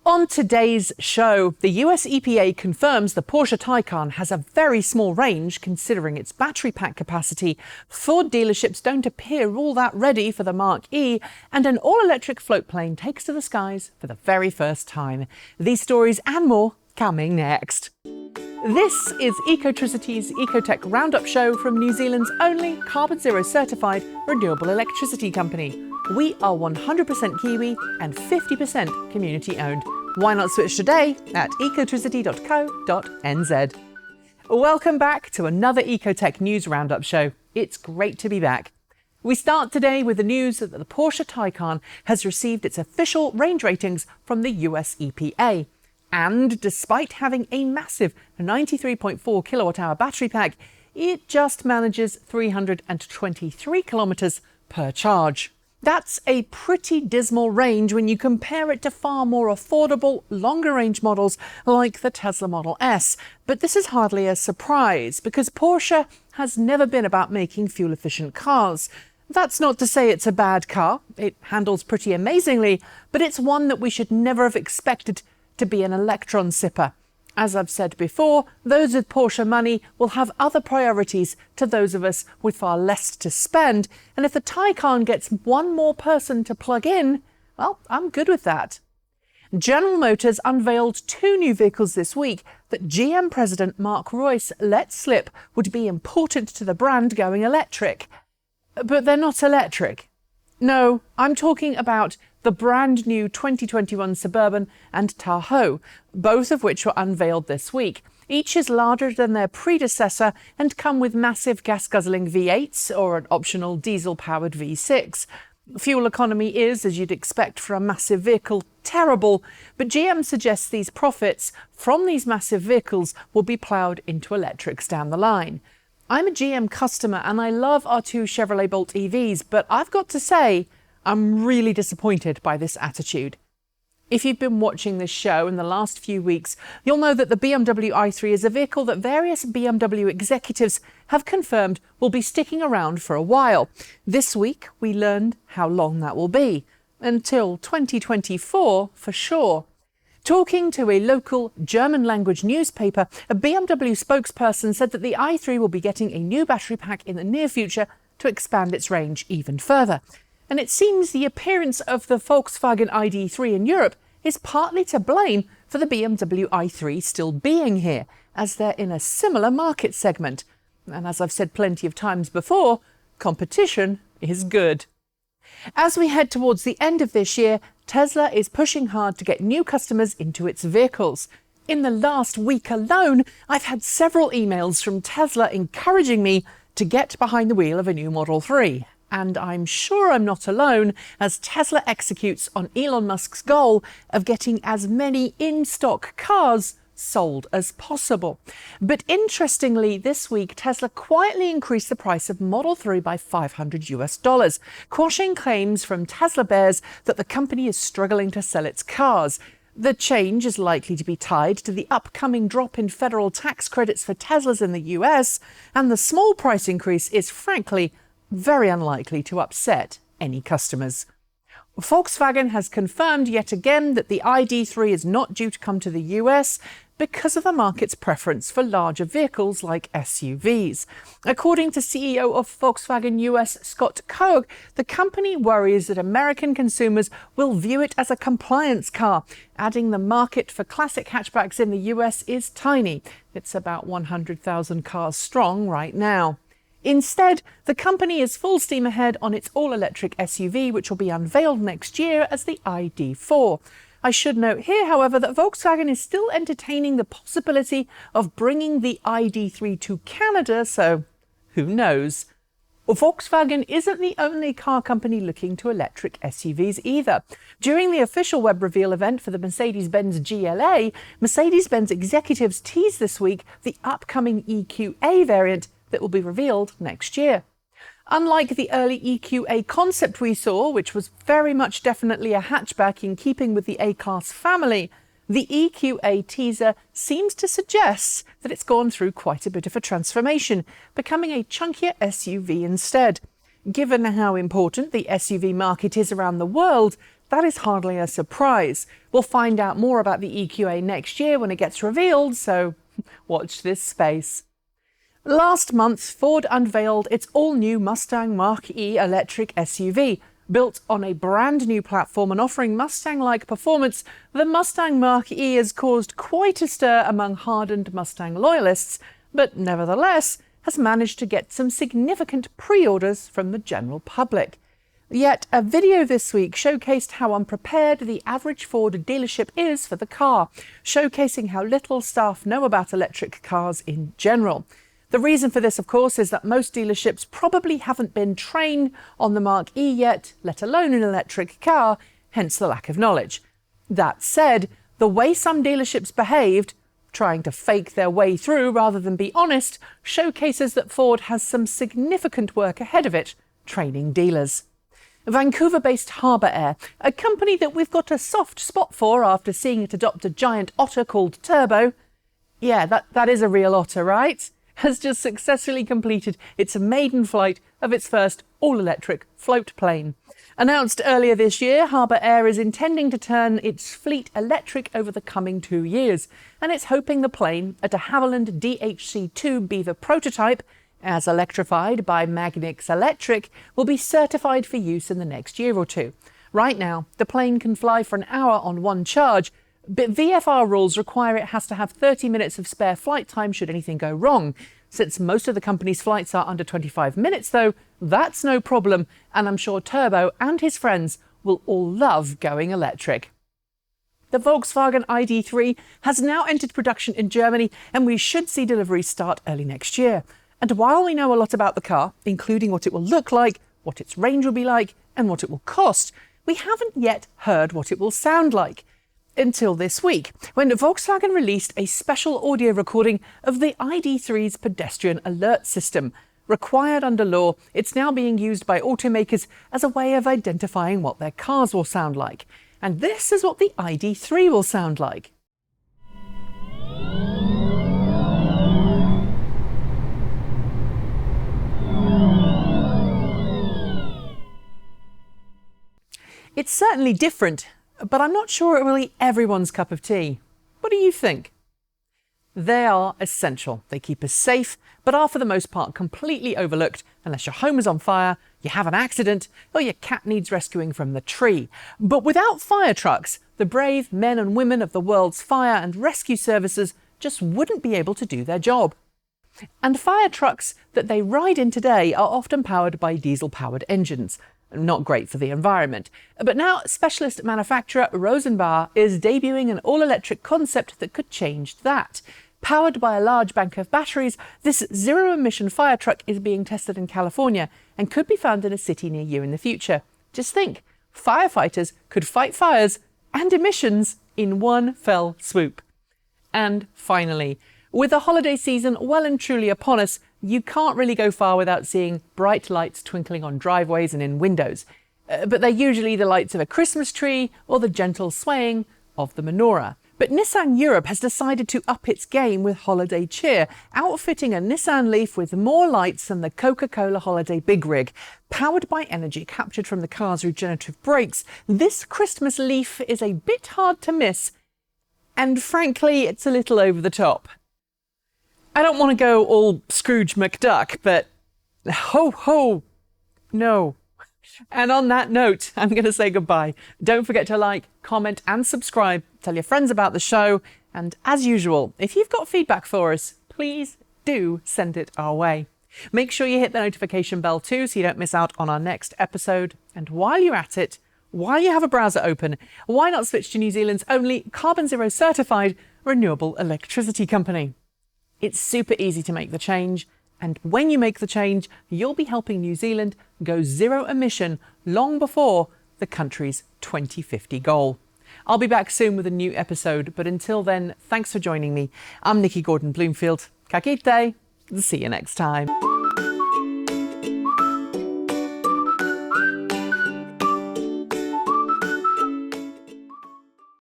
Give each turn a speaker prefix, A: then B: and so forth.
A: On today's show, the US EPA confirms the Porsche Taycan has a very small range considering its battery pack capacity. Ford dealerships don't appear all that ready for the Mach-E, and an all-electric float plane takes to the skies for the very first time. These stories and more coming next. This is Ecotricity's EcoTEC Roundup show from New Zealand's only carboNZero certified renewable electricity company. We are 100% Kiwi and 50% community owned. Why not switch today at ecotricity.co.nz. Welcome back to another EcoTEC News Roundup show. It's great to be back. We start today with the news that the Porsche Taycan has received its official range ratings from the US EPA. And despite having a massive 93.4 kilowatt-hour battery pack, it just manages 323 kilometres per charge. That's a pretty dismal range when you compare it to far more affordable, longer-range models like the Tesla Model S. But this is hardly a surprise, because Porsche has never been about making fuel-efficient cars. That's not to say it's a bad car. It handles pretty amazingly, but it's one that we should never have expected to be an electron sipper. As I've said before, those with Porsche money will have other priorities to those of us with far less to spend, and if the Taycan gets one more person to plug in, well, I'm good with that. General Motors unveiled two new vehicles this week that GM President Mark Reuss let slip would be important to the brand going electric. But they're not electric. No, I'm talking about the brand new 2021 Suburban and Tahoe, both of which were unveiled this week. Each is larger than their predecessor and come with massive gas-guzzling V8s or an optional diesel-powered V6. Fuel economy is, as you'd expect for a massive vehicle, terrible, but GM suggests these profits from these massive vehicles will be ploughed into electrics down the line. I'm a GM customer and I love our two Chevrolet Bolt EVs, but I've got to say, I'm really disappointed by this attitude. If you've been watching this show in the last few weeks, you'll know that the BMW i3 is a vehicle that various BMW executives have confirmed will be sticking around for a while. This week, we learned how long that will be. Until 2024, for sure. Talking to a local German-language newspaper, a BMW spokesperson said that the i3 will be getting a new battery pack in the near future to expand its range even further. And it seems the appearance of the Volkswagen ID3 in Europe is partly to blame for the BMW i3 still being here, as they're in a similar market segment. And as I've said plenty of times before, competition is good. As we head towards the end of this year, Tesla is pushing hard to get new customers into its vehicles. In the last week alone, I've had several emails from Tesla encouraging me to get behind the wheel of a new Model 3. And I'm sure I'm not alone, as Tesla executes on Elon Musk's goal of getting as many in-stock cars sold as possible. But interestingly, this week, Tesla quietly increased the price of Model 3 by $500, quashing claims from Tesla bears that the company is struggling to sell its cars. The change is likely to be tied to the upcoming drop in federal tax credits for Teslas in the US, and the small price increase is frankly very unlikely to upset any customers. Volkswagen has confirmed yet again that the ID3 is not due to come to the US because of the market's preference for larger vehicles like SUVs. According to CEO of Volkswagen US, Scott Koch, the company worries that American consumers will view it as a compliance car, adding the market for classic hatchbacks in the US is tiny. It's about 100,000 cars strong right now. Instead, the company is full steam ahead on its all-electric SUV, which will be unveiled next year as the ID4. I should note here, however, that Volkswagen is still entertaining the possibility of bringing the ID3 to Canada, so who knows? Volkswagen isn't the only car company looking to electric SUVs either. During the official web reveal event for the Mercedes-Benz GLA, Mercedes-Benz executives teased this week the upcoming EQA variant that will be revealed next year. Unlike the early EQA concept we saw, which was very much definitely a hatchback in keeping with the A-Class family, the EQA teaser seems to suggest that it's gone through quite a bit of a transformation, becoming a chunkier SUV instead. Given how important the SUV market is around the world, that is hardly a surprise. We'll find out more about the EQA next year when it gets revealed, so watch this space. Last month, Ford unveiled its all-new Mustang Mach-E electric SUV. Built on a brand new platform and offering Mustang-like performance, the Mustang Mach-E has caused quite a stir among hardened Mustang loyalists, but nevertheless has managed to get some significant pre-orders from the general public. Yet a video this week showcased how unprepared the average Ford dealership is for the car, showcasing how little staff know about electric cars in general. The reason for this, of course, is that most dealerships probably haven't been trained on the Mach-E yet, let alone an electric car, hence the lack of knowledge. That said, the way some dealerships behaved, trying to fake their way through rather than be honest, showcases that Ford has some significant work ahead of it, training dealers. Vancouver-based HarbourAir, a company that we've got a soft spot for after seeing it adopt a giant otter called Turbo, yeah, that is a real otter, right? Has just successfully completed its maiden flight of its first all-electric float plane. Announced earlier this year, HarbourAir is intending to turn its fleet electric over the coming 2 years, and it's hoping the plane, a de Havilland DHC-2 Beaver prototype, as electrified by Magnix Electric, will be certified for use in the next year or two. Right now, the plane can fly for an hour on one charge, but VFR rules require it has to have 30 minutes of spare flight time should anything go wrong. Since most of the company's flights are under 25 minutes though, that's no problem, and I'm sure Turbo and his friends will all love going electric. The Volkswagen ID3 has now entered production in Germany, and we should see deliveries start early next year. And while we know a lot about the car, including what it will look like, what its range will be like, and what it will cost, we haven't yet heard what it will sound like. Until this week, when Volkswagen released a special audio recording of the ID3's pedestrian alert system. Required under law, it's now being used by automakers as a way of identifying what their cars will sound like. And this is what the ID3 will sound like. It's certainly different, but I'm not sure it will be everyone's cup of tea. What do you think? They are essential. They keep us safe, but are for the most part completely overlooked unless your home is on fire, you have an accident, or your cat needs rescuing from the tree. But without fire trucks, the brave men and women of the world's fire and rescue services just wouldn't be able to do their job. And fire trucks that they ride in today are often powered by diesel-powered engines. Not great for the environment. But now specialist manufacturer Rosenbauer is debuting an all-electric concept that could change that. Powered by a large bank of batteries, this zero-emission fire truck is being tested in California and could be found in a city near you in the future. Just think, firefighters could fight fires and emissions in one fell swoop. And finally, with the holiday season well and truly upon us, you can't really go far without seeing bright lights twinkling on driveways and in windows. But they're usually the lights of a Christmas tree or the gentle swaying of the menorah. But Nissan Europe has decided to up its game with holiday cheer, outfitting a Nissan Leaf with more lights than the Coca-Cola holiday big rig. Powered by energy captured from the car's regenerative brakes, this Christmas Leaf is a bit hard to miss. And frankly, it's a little over the top. I don't want to go all Scrooge McDuck, but ho ho, no. And on that note, I'm going to say goodbye. Don't forget to like, comment and subscribe. Tell your friends about the show. And as usual, if you've got feedback for us, please do send it our way. Make sure you hit the notification bell too so you don't miss out on our next episode. And while you're at it, while you have a browser open, why not switch to New Zealand's only carboNZero certified renewable electricity company? It's super easy to make the change, and when you make the change, you'll be helping New Zealand go zero emission long before the country's 2050 goal. I'll be back soon with a new episode, but until then, thanks for joining me. I'm Nikki Gordon-Bloomfield. Ka kite. See you next time.